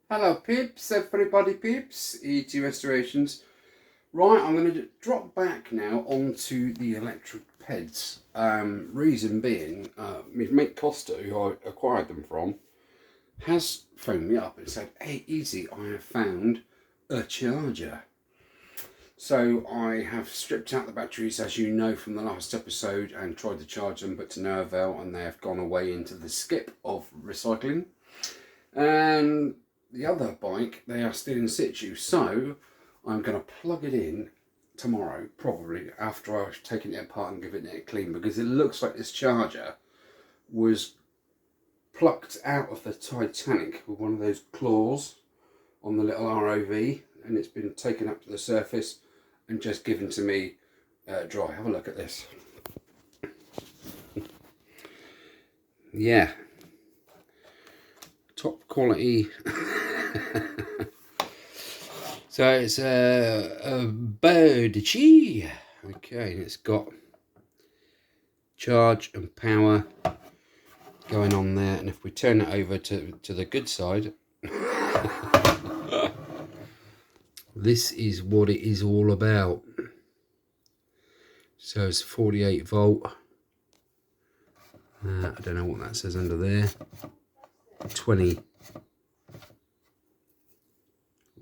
Hello peeps, everybody peeps, E.T. Restorations. Right, I'm going to drop back now onto the electric peds. Reason being, my mate Costa, who I acquired them from, has phoned me up and said, "Hey Easy, I have found a charger." So I have stripped out the batteries, as you know from the last episode, and tried to charge them, but to no avail, and they have gone away into the skip of recycling. And the other bike, they are still in situ, so I'm going to plug it in tomorrow, probably after I've taken it apart and given it a clean, because it looks like this charger was plucked out of the Titanic with one of those claws on the little ROV, and it's been taken up to the surface and just given to me dry. Have a look at this. Yeah, top quality. So it's a Birdie. Okay, and it's got charge and power going on there, and if we turn it over to the good side, this is what it is all about. So it's 48 volt. I don't know what that says under there. 20.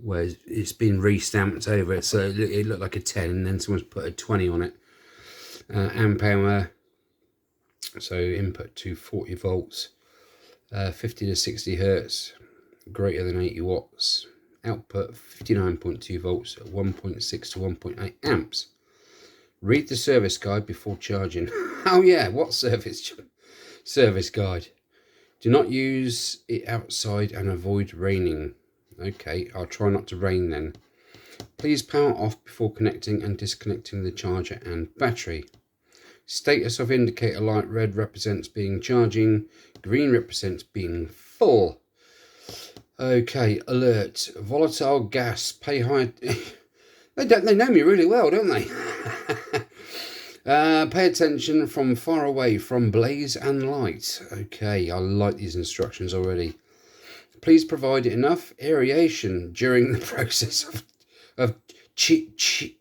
Where it's been re-stamped over it, so it looked like a 10, and then someone's put a 20 on it. Amp hour, so input to 40 volts, 50 to 60 hertz, greater than 80 watts. Output 59.2 volts at 1.6 to 1.8 amps. Read the service guide before charging. Oh yeah, what service guide? Do not use it outside and avoid raining. Okay, I'll try not to rain then. Please power off before connecting and disconnecting the charger and battery. Status of indicator light: red represents being charging, green represents being full. Okay, alert, volatile gas, pay high. They know me really well, don't they? Pay attention from far away, from blaze and light. Okay, I like these instructions already. Please provide enough aeration during the process of charging.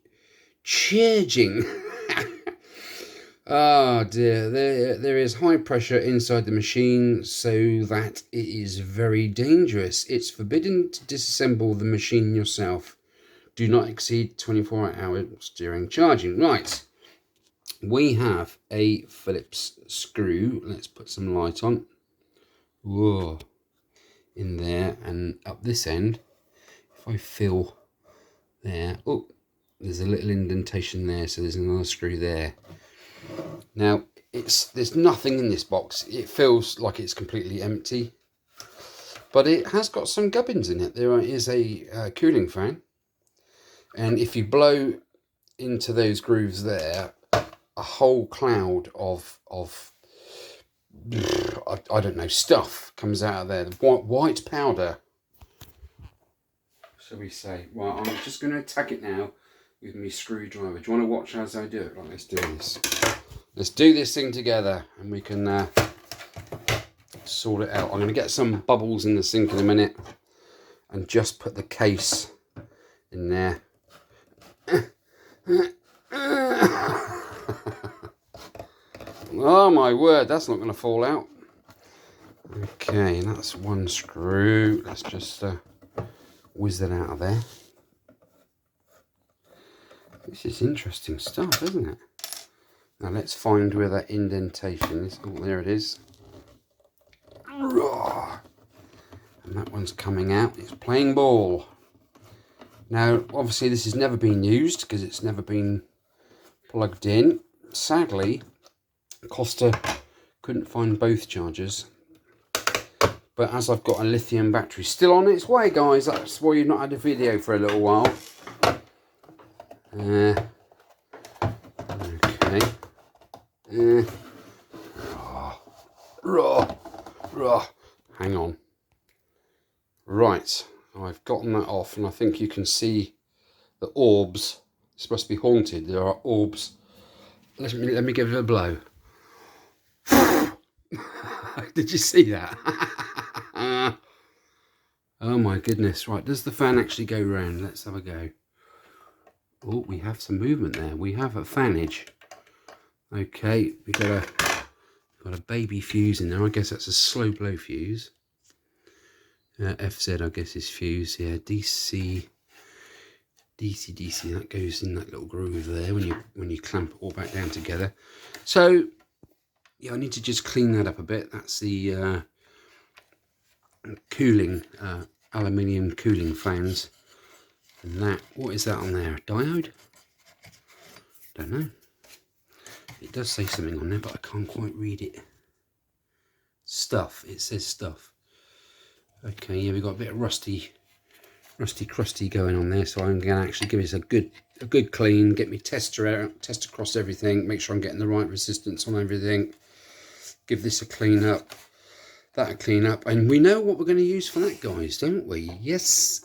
Oh dear, there is high pressure inside the machine, so that it is very dangerous. It's forbidden to disassemble the machine yourself. Do not exceed 24 hours during charging. Right, we have a Phillips screw. Let's put some light on. Whoa. In there, and up this end, if I feel there, oh, there's a little indentation there, so there's another screw there. Now there's nothing in this box. It feels like it's completely empty, but it has got some gubbins in it. There is a cooling fan, and if you blow into those grooves there, a whole cloud of I don't know, stuff comes out of there. The white powder, shall we say. Right, I'm just going to attack it now with my screwdriver. Do you want to watch as I do it? Right, let's do this. Let's do this thing together, and we can sort it out. I'm going to get some bubbles in the sink in a minute and just put the case in there. Oh my word, that's not going to fall out. Okay, that's one screw. Let's just whiz that out of there. This is interesting stuff, isn't it? Now let's find where that indentation is. Oh, there it is. And that one's coming out. It's playing ball. Now, obviously this has never been used because it's never been plugged in. Sadly, Costa couldn't find both chargers, but as I've got a lithium battery still on its way, guys, that's why you've not had a video for a little while. Okay. Hang on. Right, I've gotten that off, and I think you can see the orbs. It's supposed to be haunted. There are orbs. Let me give it a blow. Did you see that? Oh my goodness. Right, does the fan actually go round? Let's have a go. Oh, we have some movement there. We have a fanage. Okay, we've got a baby fuse in there. I guess that's a slow blow fuse. FZ, I guess, is fuse. Yeah, DC, that goes in that little groove there when you clamp it all back down together. So yeah, I need to just clean that up a bit. That's the cooling, aluminium cooling fans. And that, what is that on there? A diode? Don't know. It does say something on there, but I can't quite read it. Stuff. It says stuff. Okay, yeah, we've got a bit of rusty crusty going on there, so I'm going to actually give this a good clean, get me tester out, test across everything, make sure I'm getting the right resistance on everything, give this a clean up, that a clean up, and we know what we're going to use for that, guys, don't we? Yes,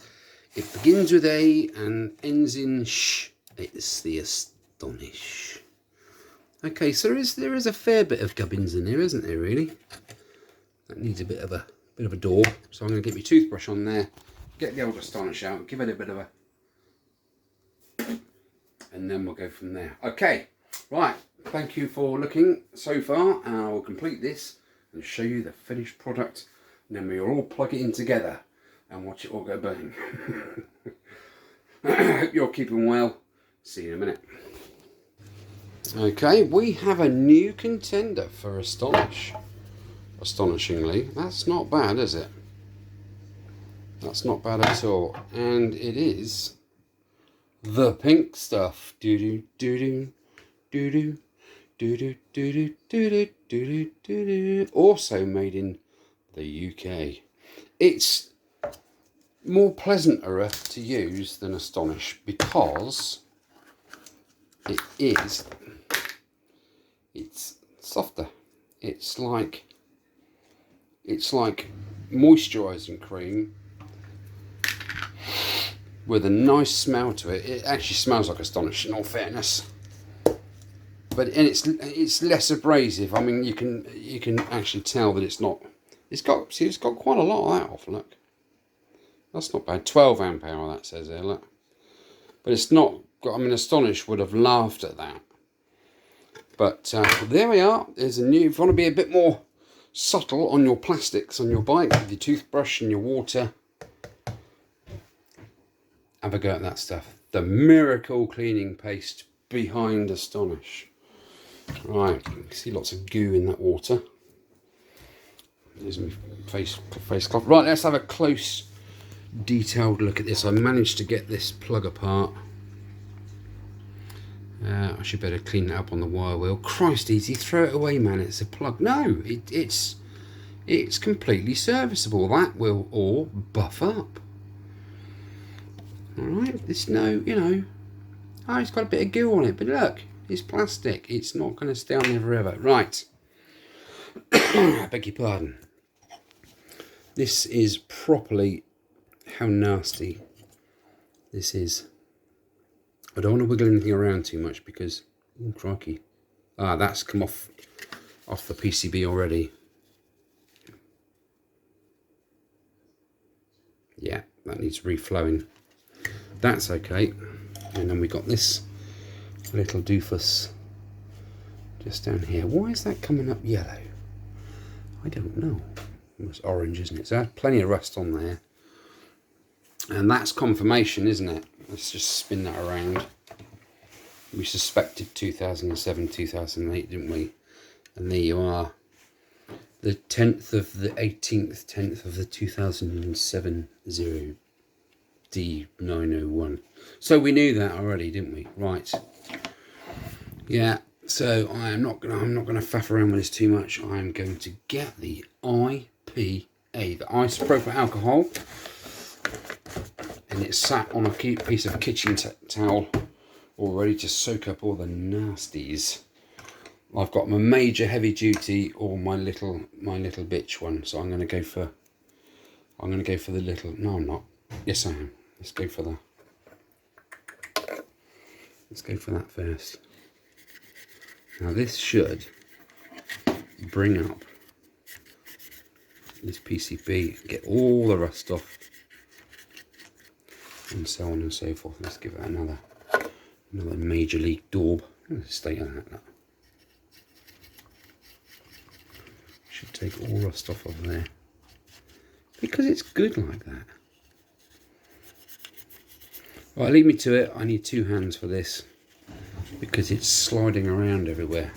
it begins with A and ends in sh. It's the Astonish. Okay, so there is a fair bit of gubbins in there, isn't there, really? That needs a bit of a door, so I'm going to get my toothbrush on there, get the old Astonish out, give it a bit of a, and then we'll go from there. Okay, right, thank you for looking so far, and I will complete this and show you the finished product, and then we'll all plug it in together and watch it all go bang. Hope you're keeping well. See you in a minute. Okay, we have a new contender for Astonish. Astonishingly, that's not bad, is it? That's not bad at all, and it is the pink stuff. Do do do do do do do do do do do. Also made in the UK. It's more pleasanter to use than Astonish because it's softer. It's like moisturising cream with a nice smell to it. It actually smells like Astonish, in all fairness, but it's less abrasive. I mean, you can actually tell that it's not. It's got quite a lot of that off. Look, that's not bad. 12 amp hour that says there. Look, but it's not. I mean, Astonish would have laughed at that. But there we are. There's a new. If you want to be a bit more subtle on your plastics on your bike with your toothbrush and your water, have a go at that stuff. The miracle cleaning paste behind Astonish. Right, you can see lots of goo in that water. There's my face cloth. Right, let's have a close, detailed look at this. I managed to get this plug apart. I should better clean that up on the wire wheel. Christ, easy, throw it away, man. It's a plug. No, it's completely serviceable. That will all buff up. All right, there's no, oh, it's got a bit of goo on it, but look, it's plastic. It's not going to stay on there forever. Right. I beg your pardon. This is properly how nasty this is. I don't want to wiggle anything around too much because, oh crikey, that's come off the PCB already. Yeah, that needs reflowing. That's okay. And then we got this little doofus just down here. Why is that coming up yellow? I don't know. It's orange, isn't it? So there's plenty of rust on there. And that's confirmation, isn't it? Let's just spin that around. We suspected 2007, 2008, didn't we? And there you are. The 10th of the 18th, 10th of the 2007 0D901. So we knew that already, didn't we? Right. Yeah. So I'm not gonna faff around with this too much. I'm going to get the IPA, the isopropyl alcohol, and it's sat on a piece of kitchen towel, all ready to soak up all the nasties. I've got my major heavy duty or my little bitch one, so I'm going to go for the little. No, I'm not. Yes, I am. Let's go for that first. Now this should bring up this PCB, get all the rust off and so on and so forth. Let's give it another major league daub. Stay on that. Should take all rust off of there because it's good like that. Right, leave me to it. I need 2 hands for this because it's sliding around everywhere,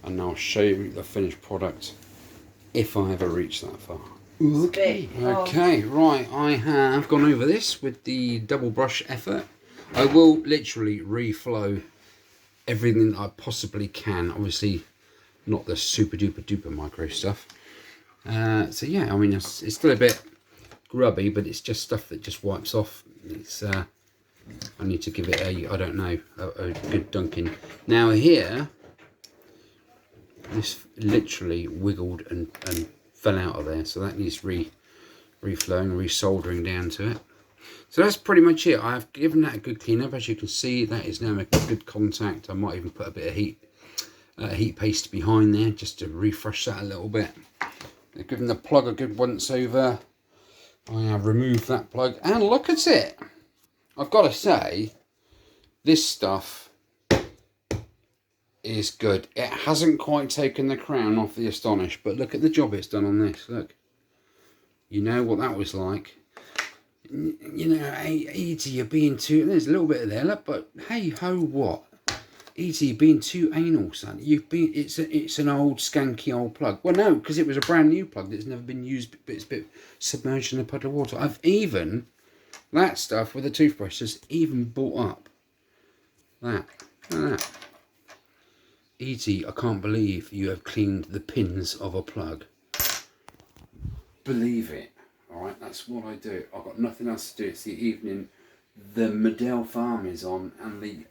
and I'll show you the finished product if I ever reach that far. Okay, right, I have gone over this with the double brush effort. I will literally reflow everything that I possibly can, obviously not the super duper micro stuff. So yeah, I mean, it's still a bit grubby, but it's just stuff that just wipes off. It's I need to give it a good dunking. Now here, this literally wiggled and fell out of there, so that needs reflowing, resoldering down to it. So that's pretty much it. I've given that a good clean up. As you can see, that is now making good contact. I might even put a bit of heat paste behind there just to refresh that a little bit. I've given the plug a good once over. I have removed that plug, and look at it. I've got to say, this stuff is good. It hasn't quite taken the crown off the Astonish, but look at the job it's done on this. Look, you know what that was like. You know, E.T., you're being too, there's a little bit of there, look, but hey ho, what? E.T., you're being too anal, son. It's an old skanky old plug. Well, no, because it was a brand new plug that's never been used, but it's been submerged in a puddle of water. I've even, that stuff with the toothbrush has even brought up that. Look at that. E.T., I can't believe you have cleaned the pins of a plug. Believe it. Alright, that's what I do. I've got nothing else to do. It's the evening. The Medell Farm is on, and the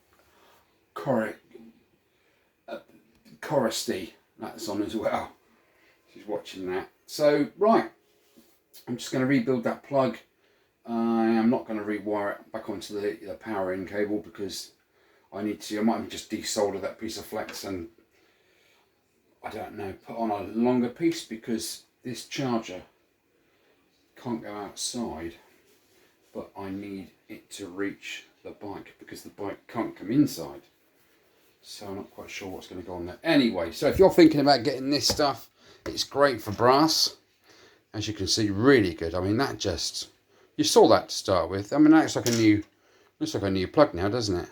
Chorusty, that's on as well. She's watching that. So, right, I'm just going to rebuild that plug. I am not going to rewire it back onto the power in cable because I need to. I might just desolder that piece of flex and, I don't know, put on a longer piece because this charger can't go outside, but I need it to reach the bike because the bike can't come inside. So I'm not quite sure what's going to go on there. Anyway, so if you're thinking about getting this stuff, it's great for brass. As you can see, really good. I mean, that just, you saw that to start with. I mean, that looks like a new plug now, doesn't it?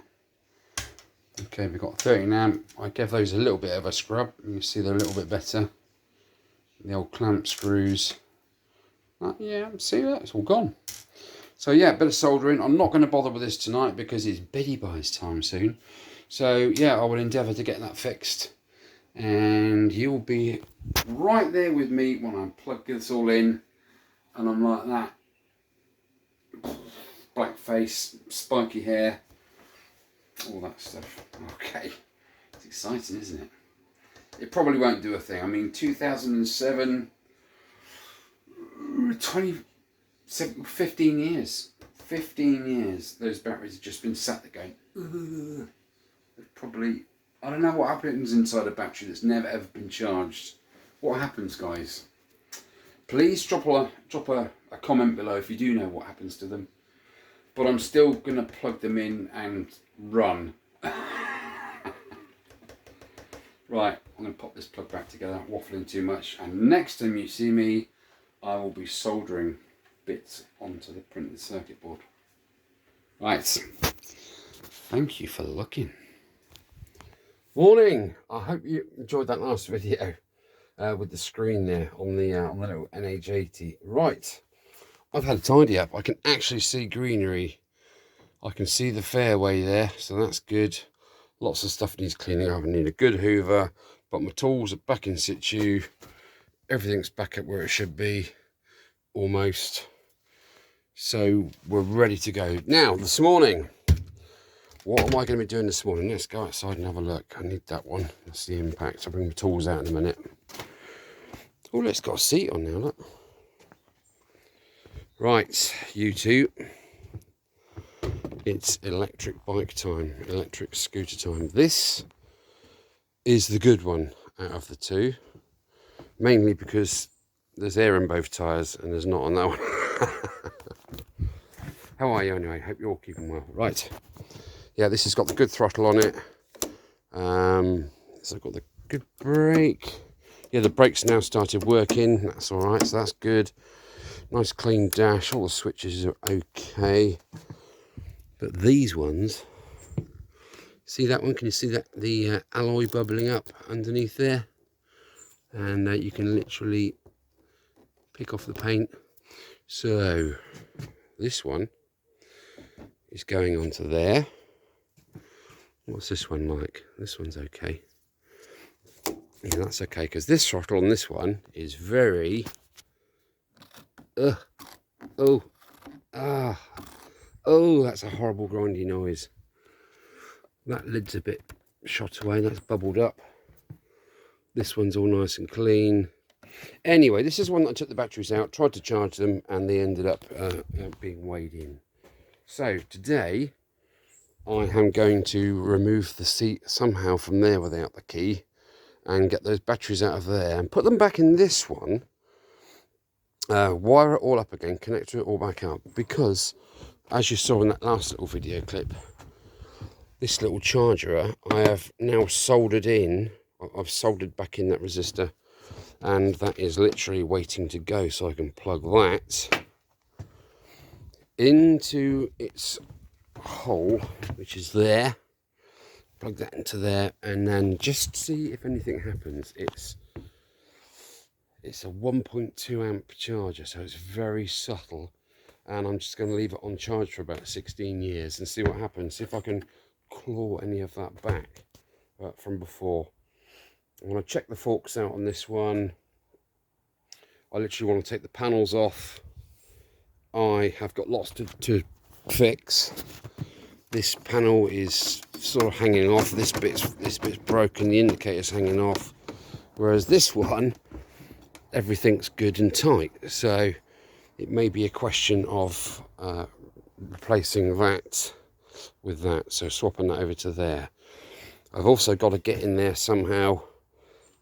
Okay, we've got 13 amp. I gave those a little bit of a scrub. You can see they're a little bit better. The old clamp screws. Yeah, see that? It's all gone. So yeah, bit of soldering. I'm not going to bother with this tonight because it's Biddy Buys time soon. So yeah, I will endeavour to get that fixed. And you'll be right there with me when I plug this all in. And I'm like that. Black face, spiky hair, all that stuff. Okay. It's exciting, isn't it? It probably won't do a thing. I mean, 2007... 15 years. 15 years. Those batteries have just been sat there going. Probably, I don't know what happens inside a battery that's never ever been charged. What happens, guys? Please drop a comment below if you do know what happens to them. But I'm still gonna plug them in and run. Right, I'm gonna pop this plug back together. Waffling too much, and next time you see me, I will be soldering bits onto the printed circuit board. Right, thank you for looking. Morning. I hope you enjoyed that last video with the screen there on the little NH80. Right, I've had a tidy up. I can actually see greenery. I can see the fairway there, so that's good. Lots of stuff needs cleaning up. I need a good hoover, but my tools are back in situ. Everything's back up where it should be, almost. So we're ready to go. Now, this morning, what am I going to be doing this morning? Let's go outside and have a look. I need that one. That's the impact. I'll bring the tools out in a minute. Oh, it's got a seat on now, look. Right, you two. It's electric bike time, electric scooter time. This is the good one out of the two. Mainly because there's air in both tyres and there's not on that one. How are you anyway? Hope you're all keeping well. Right. Yeah, this has got the good throttle on it. So I've got the good brake. Yeah, the brakes now started working. That's all right. So that's good. Nice clean dash. All the switches are okay. But these ones, see that one? Can you see that the alloy bubbling up underneath there? And you can literally pick off the paint. So this one is going onto there. What's this one like? This one's okay. Yeah, that's okay, because this throttle on this one is very oh, that's a horrible grindy noise. That lid's a bit shot away, that's bubbled up. This one's all nice and clean. Anyway, this is one that I took the batteries out, tried to charge them, and they ended up being weighed in. So today I am going to remove the seat somehow from there without the key and get those batteries out of there and put them back in this one, wire it all up again, connect it all back up, because as you saw in that last little video clip, this little charger I have now soldered in. I've soldered back in that resistor, and that is literally waiting to go, so I can plug that into its hole, which is there, plug that into there, and then just see if anything happens. It's a 1.2 amp charger, so it's very subtle, and I'm just going to leave it on charge for about 16 years and see what happens, see if I can claw any of that back from before. I want to check the forks out on this one. I literally want to take the panels off. I have got lots to fix. This panel is sort of hanging off. This bit's broken. The indicator's hanging off. Whereas this one, everything's good and tight. So it may be a question of replacing that with that. So swapping that over to there. I've also got to get in there somehow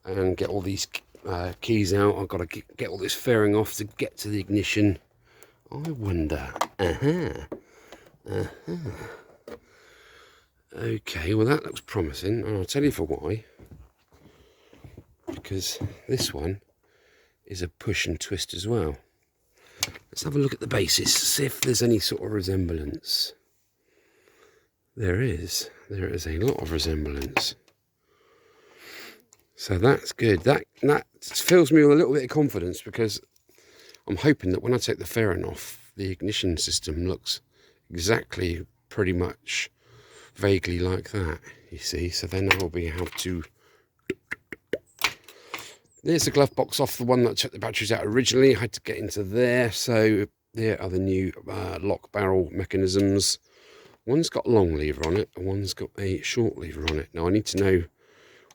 and get all these keys out. I've got to get all this fairing off to get to the ignition. I wonder. Okay, well that looks promising, and I'll tell you for why. Because this one is a push and twist as well. Let's have a look at the bases, see if there's any sort of resemblance. There is a lot of resemblance. So that's good. That fills me with a little bit of confidence, because I'm hoping that when I take the fairing off, the ignition system looks exactly pretty much vaguely like that, you see. So then I'll be able to... There's the glove box off the one that took the batteries out originally. I had to get into there. So there are the new lock barrel mechanisms. One's got a long lever on it, and one's got a short lever on it. Now I need to know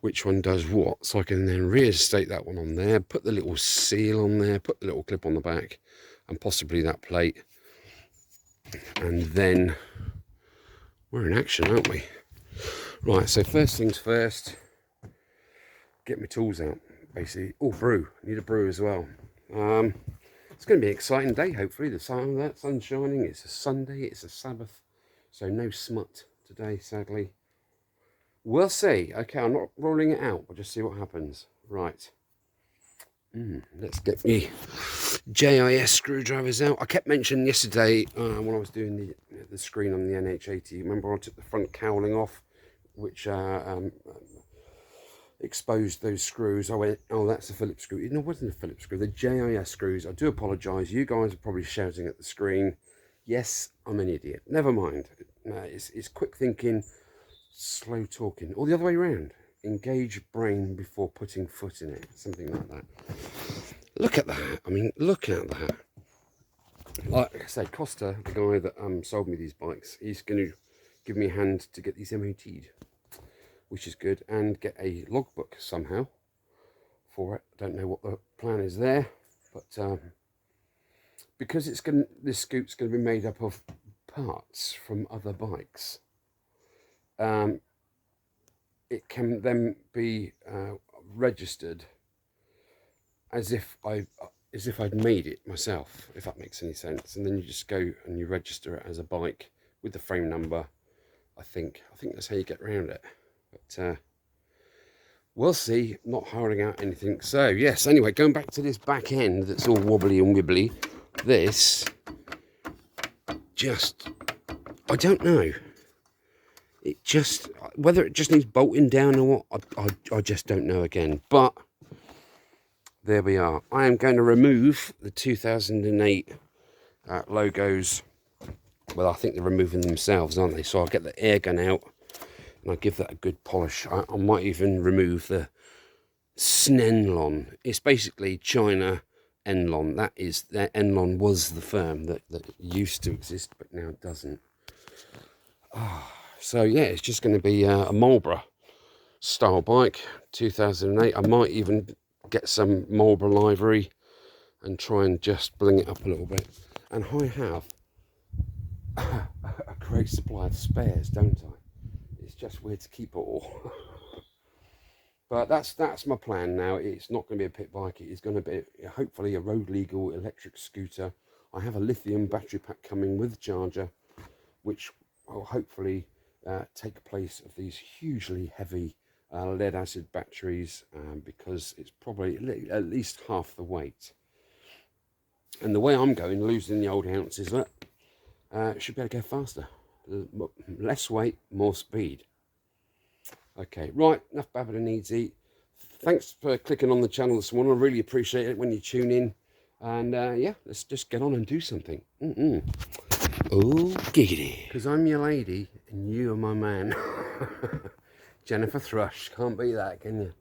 which one does what, so I can then reinstate that one on there, put the little seal on there, put the little clip on the back, and possibly that plate. And then we're in action, aren't we? Right, so first things first, get my tools out, basically. Oh, brew, need a brew as well. It's going to be an exciting day, hopefully. The sun's shining, it's a Sunday, it's a Sabbath, so no smut today, sadly. We'll see. Okay, I'm not rolling it out. We'll just see what happens. Right. Let's get me JIS screwdrivers out. I kept mentioning yesterday when I was doing the screen on the NH80. Remember I took the front cowling off, which exposed those screws. I went, oh, that's a Phillips screw. No, it wasn't a Phillips screw. The JIS screws. I do apologise. You guys are probably shouting at the screen. Yes, I'm an idiot. Never mind. It's quick thinking, slow talking, or the other way around. Engage brain before putting foot in it, something like that. Look at that. I mean, look at that. Like I said, Costa, the guy that sold me these bikes, he's going to give me a hand to get these MOT'd, which is good, and get a logbook somehow for it. I don't know what the plan is there, but because this scoot's going to be made up of parts from other bikes, it can then be registered as if as if I'd made it myself, if that makes any sense. And then you just go and you register it as a bike with the frame number. I think that's how you get around it. But we'll see. Not hiring out anything. So yes, anyway, going back to this back end that's all wobbly and wibbly. This just, I don't know. It just, whether it just needs bolting down or what, I just don't know again. But there we are. I am going to remove the 2008 logos. Well, I think they're removing themselves, aren't they? So I'll get the air gun out and I'll give that a good polish. I might even remove the Snenlon. It's basically China Enlon. That Enlon was the firm that used to exist, but now doesn't. So yeah, it's just going to be a Marlboro style bike, 2008. I might even get some Marlboro livery and try and just bring it up a little bit. And I have a great supply of spares, don't I? It's just weird to keep it all. But that's my plan now. It's not going to be a pit bike. It is going to be hopefully a road legal electric scooter. I have a lithium battery pack coming with charger, which will hopefully take place of these hugely heavy lead acid batteries, because it's probably at least half the weight. And the way I'm going, losing the old ounces, look, should be able to go faster. Less weight, more speed. Okay, right, enough babbling needs eat. Thanks for clicking on the channel this morning. I really appreciate it when you tune in. And yeah, let's just get on and do something. Oh, giggity. Because I'm your lady and you are my man. Jennifer Thrush, can't beat that, can you?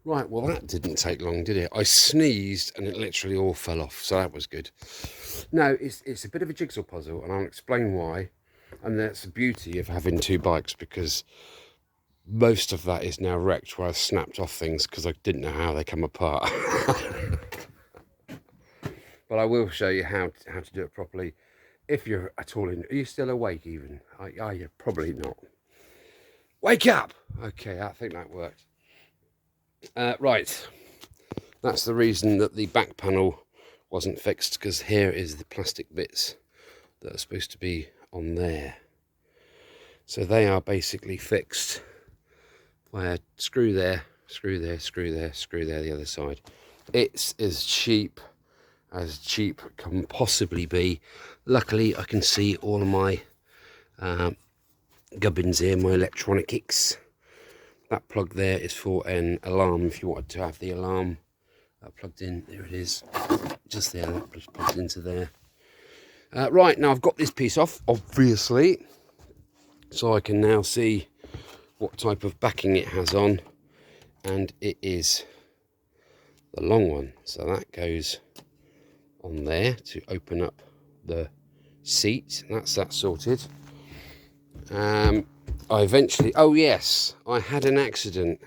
Right, well that didn't take long, did it? I sneezed and it literally all fell off, so that was good. No, it's a bit of a jigsaw puzzle, and I'll explain why. And that's the beauty of having two bikes, because most of that is now wrecked where I snapped off things because I didn't know how they come apart. But I will show you how to do it properly. If you're at all in, are you still awake even? Are you? Probably not. Wake up! Okay, I think that worked. Right, that's the reason that the back panel wasn't fixed, because here is the plastic bits that are supposed to be on there. So they are basically fixed by a screw there, screw there, screw there, screw there, the other side. It's as cheap can possibly be. Luckily I can see all of my gubbins here, my electronic kicks. That plug there is for an alarm, if you wanted to have the alarm plugged in. There it is, just there, that just plugged into there. Right, now I've got this piece off, obviously, so I can now see what type of backing it has on, and it is the long one, so that goes on there to open up the seat. That's that sorted. I eventually, oh yes, I had an accident.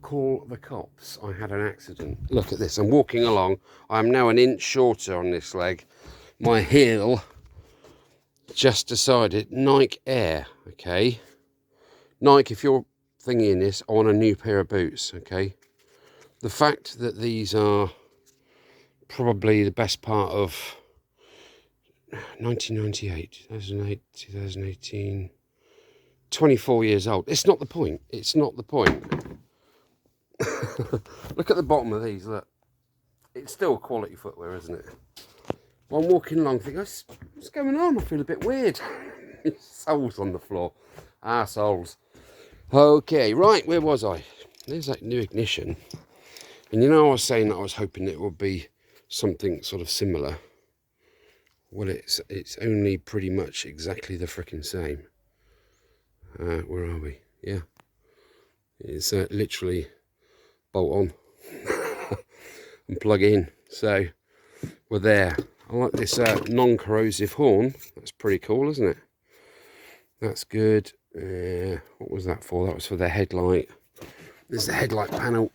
Call the cops. I had an accident. Look at this, I'm walking along. I'm now an inch shorter on this leg. My heel just decided, Nike Air, okay? Nike, if you're thinking this, I want a new pair of boots, okay? The fact that these are probably the best part of 1998, 2008, 2018, 24 years old. It's not the point. It's not the point. Look at the bottom of these, look. It's still quality footwear, isn't it? Well, I'm walking along thinking, what's going on? I feel a bit weird. Soles on the floor. Arseholes. Okay, right, where was I? There's that new ignition. And you know, I was saying that I was hoping it would be something sort of similar. Well, it's only pretty much exactly the frickin' same. Where are we? Yeah. It's literally bolt on and plug in. So we're there. I like this non-corrosive horn. That's pretty cool, isn't it? That's good. What was that for? That was for the headlight. There's the headlight panel.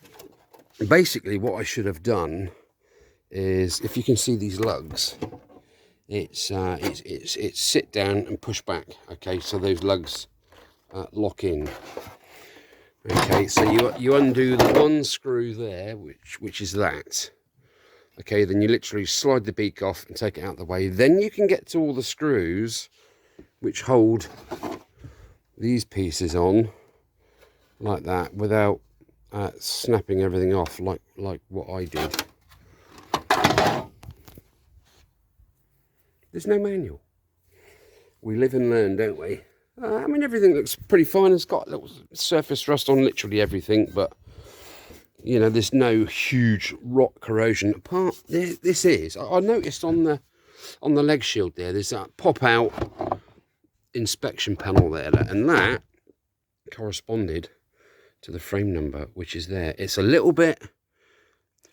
Basically, what I should have done is, if you can see these lugs, it's sit down and push back. Okay, so those lugs lock in. Okay, so you undo the one screw there, which is that, Okay, then you literally slide the beak off and take it out of the way. Then you can get to all the screws which hold these pieces on like that without snapping everything off like what I did. There's no manual. We live and learn, don't we? I mean, everything looks pretty fine. It's got a little surface rust on literally everything, but you know, there's no huge rock corrosion. Apart, this is. I noticed on the leg shield there's that pop-out inspection panel there, and that corresponded to the frame number, which is there. It's a little bit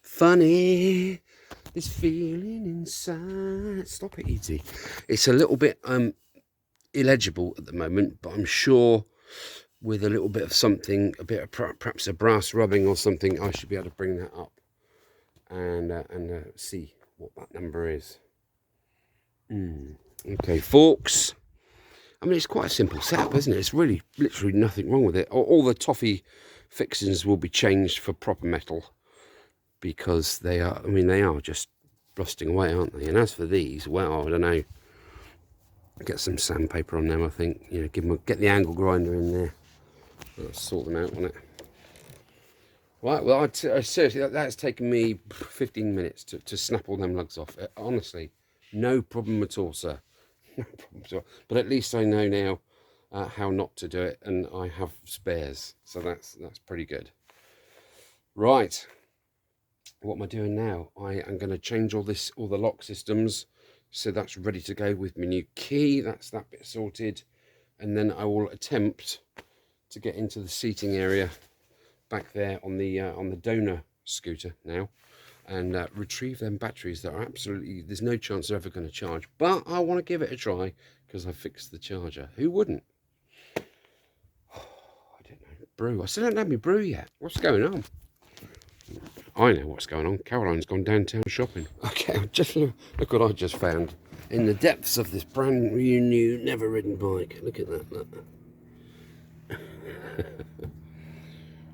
funny, this feeling inside. Stop it, easy. It's a little bit illegible at the moment, but I'm sure with a little bit of something, a bit of perhaps a brass rubbing or something, I should be able to bring that up and see what that number is. Okay, forks. I mean, it's quite a simple setup, isn't it? It's really literally nothing wrong with it. All the toffee fixings will be changed for proper metal because they are, I mean, they are just rusting away, aren't they? And as for these, well, I don't know. Get some sandpaper on them, I think. You know, get the angle grinder in there. Let's sort them out on it. Right, well, seriously, that's taken me 15 minutes to snap all them lugs off. Honestly, no problem at all, sir. No problem at all. But at least I know now how not to do it, and I have spares, so that's pretty good. Right, what am I doing now? I am going to change all the lock systems, so that's ready to go with my new key. That's that bit sorted, and then I will attempt to get into the seating area back there on the donor scooter now, and retrieve them batteries that are absolutely, there's no chance they're ever going to charge, but I want to give it a try because I fixed the charger. Who wouldn't? I don't know. Brew. I still don't have my brew yet. What's going on? I know what's going on. Caroline's gone downtown shopping. Okay, just look what I just found in the depths of this brand new never ridden bike. Look at that. Look.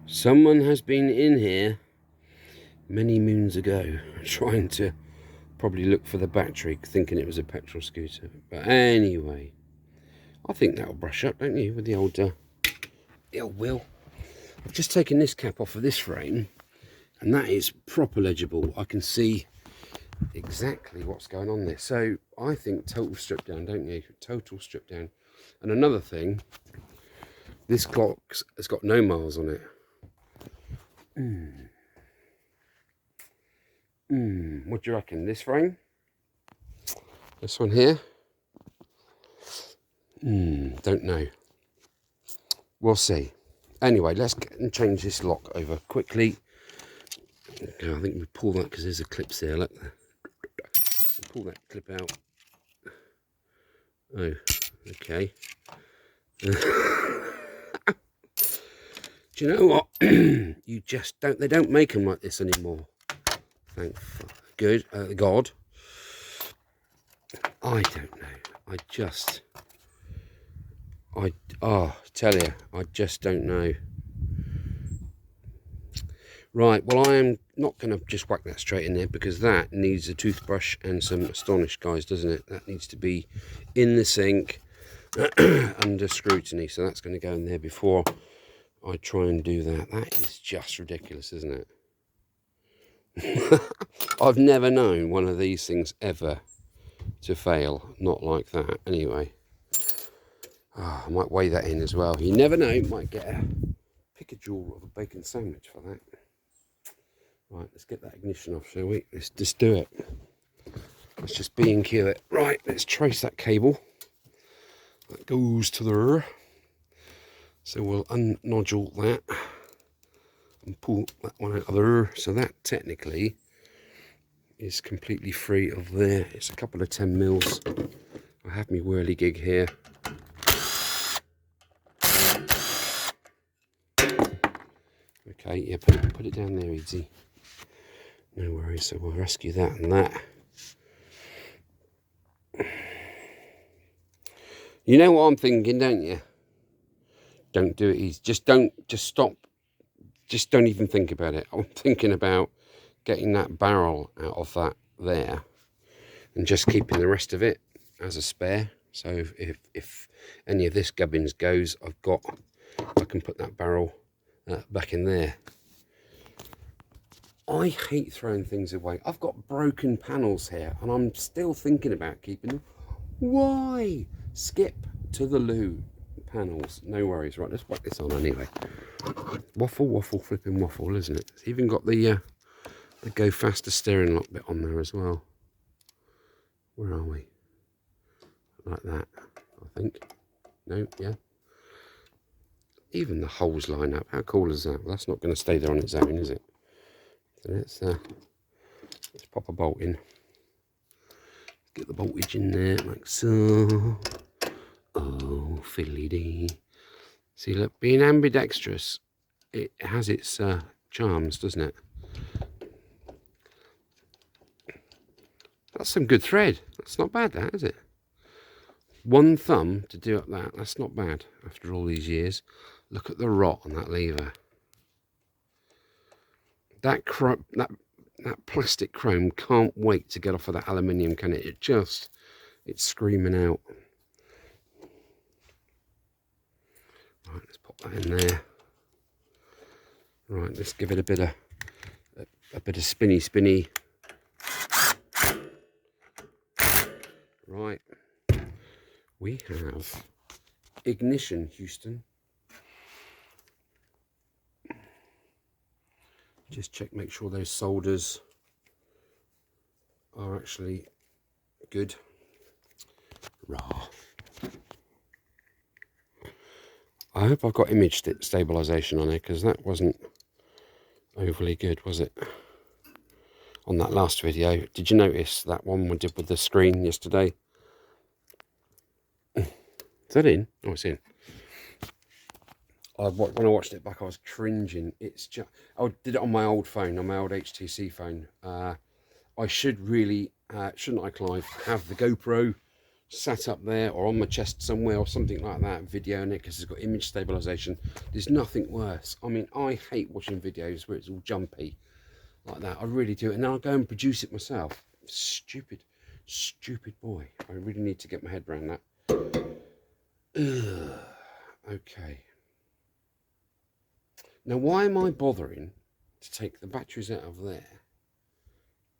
Someone has been in here many moons ago trying to probably look for the battery, thinking it was a petrol scooter. But anyway, I think that'll brush up, don't you, with the old wheel. I've just taken this cap off of this frame, and that is proper legible. I can see exactly what's going on there. So I think total strip down, don't you? Total strip down. And another thing, this clock has got no miles on it. What do you reckon? This frame? This one here? Don't know. We'll see. Anyway, let's get and change this lock over quickly. Okay, I think we pull that because there's a clip there. Look, pull that clip out. Oh, okay. Do you know what? You just don't. They don't make them like this anymore. Thank good God. I don't know. Tell you, I just don't know. Right, well, I am not going to just whack that straight in there because that needs a toothbrush and some Astonish, guys, doesn't it? That needs to be in the sink under scrutiny. So that's going to go in there before I try and do that. That is just ridiculous, isn't it? I've never known one of these things ever to fail. Not like that. Anyway, I might weigh that in as well. You never know. You might get a pick-a-jaw of a bacon sandwich for that. Right, let's get that ignition off, shall we? Let's just do it. Let's just B&Q it. Right, let's trace that cable. That goes to there. So we'll unnodule that and pull that one out of there. So that technically is completely free of there. It's a couple of 10 mils. I have my whirligig here. Okay, yeah, put it down there, easy. No worries, so we'll rescue that and that. You know what I'm thinking, don't you? Don't do it easy. Just stop. Just don't even think about it. I'm thinking about getting that barrel out of that there and just keeping the rest of it as a spare. So if any of this gubbins goes, I can put that barrel back in there. I hate throwing things away. I've got broken panels here and I'm still thinking about keeping them. Why? Skip to the loo. Panels, no worries. Right, let's whack this on anyway. Waffle, waffle, flipping waffle, isn't it? It's even got the go faster steering lock bit on there as well. Where are we? Like that, I think. No, yeah. Even the holes line up. How cool is that? Well, that's not going to stay there on its own, is it? So let's pop a bolt in. Get the voltage in there like so. Oh, fiddly dee. See, look, being ambidextrous, it has its charms, doesn't it? That's some good thread. That's not bad, that, is it? One thumb to do up that. That's not bad after all these years. Look at the rot on that lever. That plastic chrome can't wait to get off of that aluminium, can it? It's screaming out. Right, let's pop that in there. Right, let's give it a bit of spinny. Right, we have ignition, Houston. Just check, make sure those solders are actually good. Raw. I hope I've got image stabilization on it, because that wasn't overly good, was it? On that last video, did you notice that one we did with the screen yesterday? Is that in? Oh, it's in. When I watched it back, I was cringing. It's just, I did it on my old phone, on my old HTC phone. I should really, shouldn't I, Clive, have the GoPro sat up there or on my chest somewhere or something like that, videoing it, because it's got image stabilization. There's nothing worse. I mean, I hate watching videos where it's all jumpy like that. I really do. And then I'll go and produce it myself. Stupid boy. I really need to get my head around that. Ugh. Okay. Now, why am I bothering to take the batteries out of there,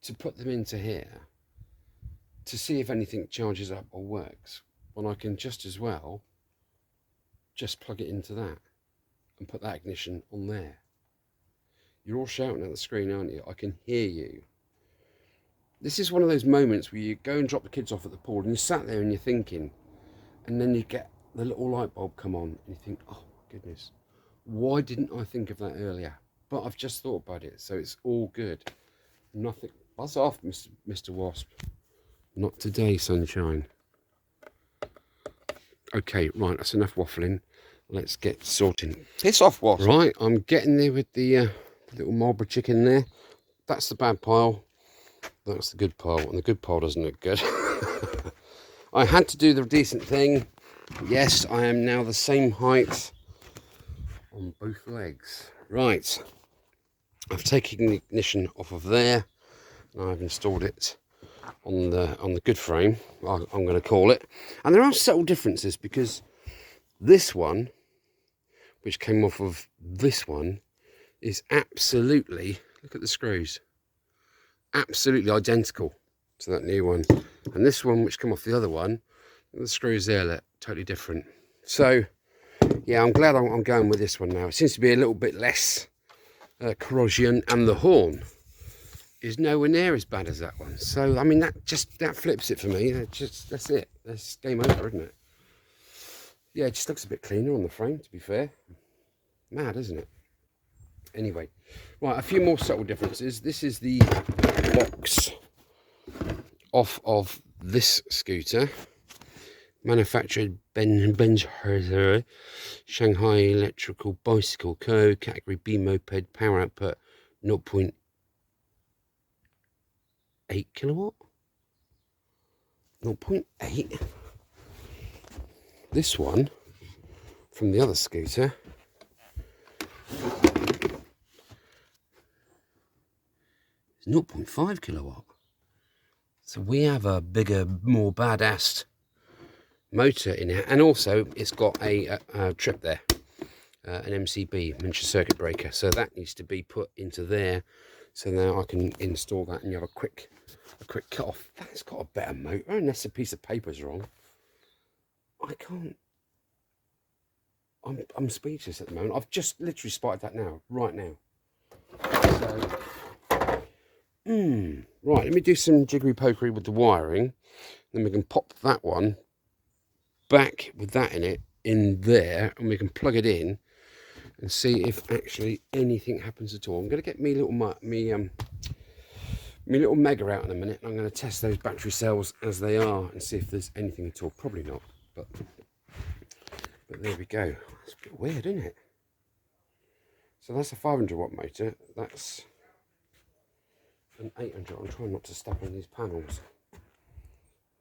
to put them into here, to see if anything charges up or works, when I can just as well just plug it into that and put that ignition on there? You're all shouting at the screen, aren't you? I can hear you. This is one of those moments where you go and drop the kids off at the pool and you're sat there and you're thinking, and then you get the little light bulb come on and you think, oh my goodness, why didn't I think of that earlier? But I've just thought about it, so it's all good. Nothing. Buzz off, Mr. Wasp. Not today, sunshine. Okay, right, that's enough waffling. Let's get sorting. Piss off, Wasp. Right, I'm getting there with the little Marlborough chicken there. That's the bad pile. That's the good pile, and the good pile doesn't look good. I had to do the decent thing. Yes, I am now the same height on both legs. Right, I've taken the ignition off of there, and I've installed it on the good frame, I'm going to call it. And there are subtle differences, because this one, which came off of this one, is absolutely, look at the screws, absolutely identical to that new one. And this one, which came off the other one, the screws there look totally different. So yeah, I'm glad I'm going with this one now. It seems to be a little bit less corrosion, and the horn is nowhere near as bad as that one. So I mean, that flips it for me. That's it. That's game over, isn't it? Yeah, it just looks a bit cleaner on the frame, to be fair. Mad, isn't it? Anyway, right, a few more subtle differences. This is the box off of this scooter, manufactured Benz Shanghai Electrical Bicycle Co. Category B moped, power output 0.8 kilowatt. 0.8. This one from the other scooter It's 0.5 kilowatt. So we have a bigger, more badass motor in it, and also it's got a trip there, an MCB, miniature circuit breaker. So that needs to be put into there. So now I can install that, and you have a quick cut off. That's got a better motor, unless a piece of paper's wrong. I can't. I'm speechless at the moment. I've just literally spotted that now, right now. So, right, let me do some jiggery pokery with the wiring. Then we can pop that one back with that in it in there, and we can plug it in and see if actually anything happens at all. I'm going to get me little little Mega out in a minute, and I'm going to test those battery cells as they are and see if there's anything at all. Probably not, but there we go. It's a bit weird, isn't it? So that's a 500 watt motor. That's an 800. I'm trying not to step on these panels.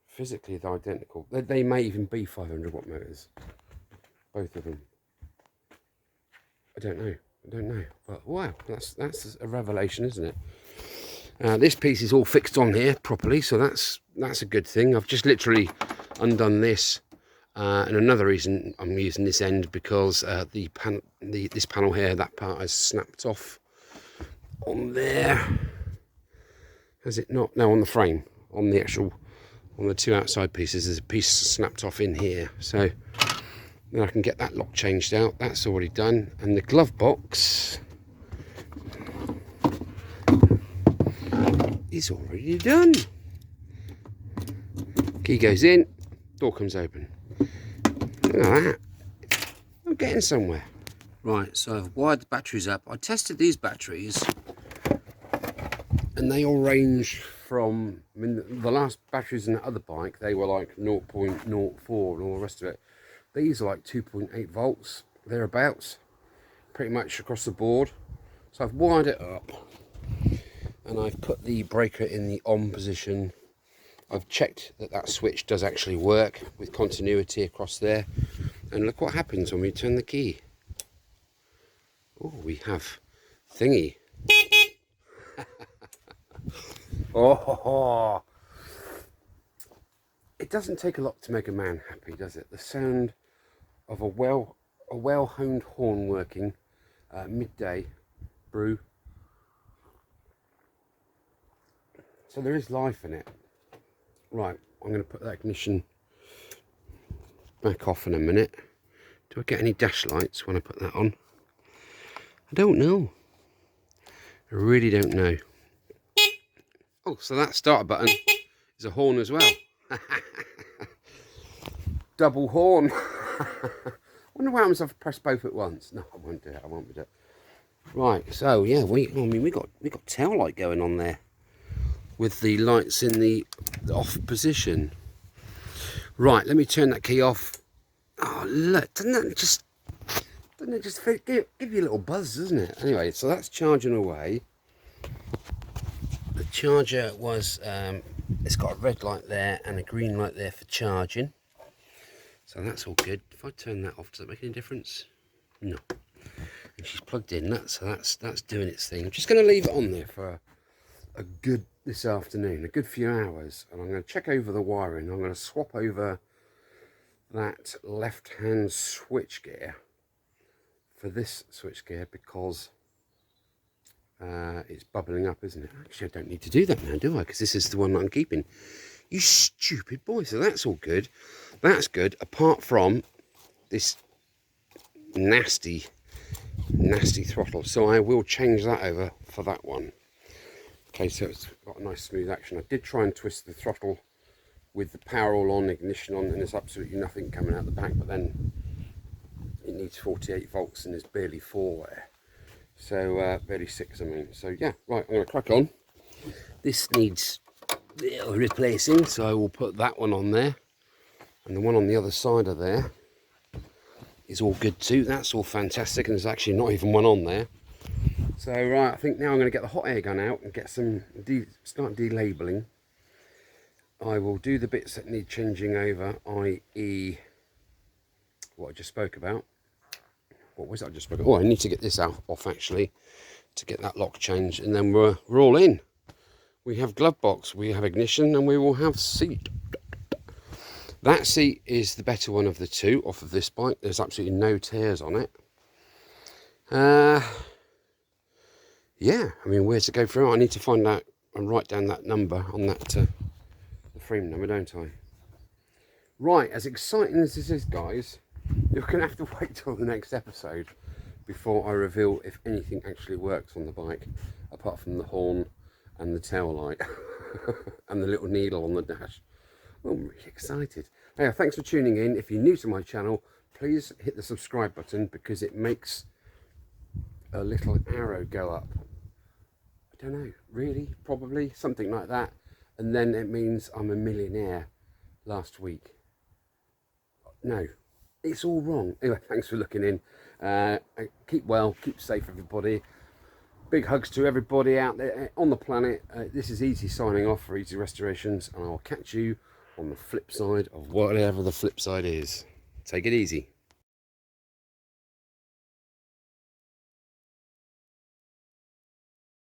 Physically, they're identical. They may even be 500 watt motors, both of them. I don't know. But wow, that's a revelation, isn't it? This piece is all fixed on here properly, so that's a good thing. I've just literally undone this, and another reason I'm using this end because this panel here, that part is snapped off on there. Has it not? No, on the frame, on the two outside pieces, there's a piece snapped off in here. So then I can get that lock changed out. That's already done, and the glove box is already done. Key goes in, door comes open. Look at that. I'm getting somewhere. Right, so I've wired the batteries up. I tested these batteries, and they all range from, I mean, the last batteries in the other bike, they were like 0.04 and all the rest of it. These are like 2.8 volts, thereabouts, pretty much across the board. So I've wired it up, and I've put the breaker in the on position. I've checked that switch does actually work with continuity across there. And look what happens when we turn the key. Oh, we have thingy. Oh, it doesn't take a lot to make a man happy, does it? The sound of a well-honed horn working midday brew. So there is life in it. Right, I'm going to put that ignition back off in a minute. Do I get any dash lights when I put that on? I don't know. I really don't know. Oh, so that starter button is a horn as well. Double horn. Wonder what happens if I press both at once. No, I won't do it. I won't do it. Right, so yeah, we got tail light going on there with the lights in the off position. Right, let me turn that key off. Oh look, doesn't it just give you a little buzz, doesn't it? Anyway, so that's charging away. The charger was it's got a red light there and a green light there for charging, so that's all good. If I turn that off, does that make any difference? No. And she's plugged in, so that's doing its thing. I'm just going to leave it on there for a good this afternoon, a good few hours, and I'm going to check over the wiring. I'm going to swap over that left-hand switch gear for this switch gear because it's bubbling up, isn't it? Actually, I don't need to do that now, do I? Because this is the one that I'm keeping. You stupid boy. So that's all good. That's good, apart from this nasty throttle. So I will change that over for that one. Okay, so it's got a nice smooth action. I did try and twist the throttle with the power all on, ignition on, and there's absolutely nothing coming out the back, but then it needs 48 volts and there's barely 4 there. So, barely 6, I mean. So, yeah, right, I'm going to crack on. This needs a little replacing, so I will put that one on there. And the one on the other side of there is all good too. That's all fantastic, and there's actually not even one on there. So, right, I think now I'm going to get the hot air gun out and get some, start delabeling. I will do the bits that need changing over, i.e. what I just spoke about. What was it I just spoke about? Oh, I need to get this off actually to get that lock changed, and then we're all in. we have glove box, we have ignition, and we will have seat. That seat is the better one of the two off of this bike. There's absolutely no tears on it. Yeah, I mean, where to go from? I need to find out and write down that number on that, the frame number, don't I? Right, as exciting as this is, guys, you're going to have to wait till the next episode before I reveal if anything actually works on the bike, apart from the horn and the tail light and the little needle on the dash. Oh, I'm really excited. Hey, thanks for tuning in. If you're new to my channel, please hit the subscribe button because it makes a little arrow go up. I don't know, really, probably, something like that. And then it means I'm a millionaire last week. No, it's all wrong. Anyway, thanks for looking in. Keep well, keep safe, everybody. Big hugs to everybody out there on the planet. This is Easy signing off for Easy Restorations, and I'll catch you on the flip side of whatever the flip side is. Take it easy.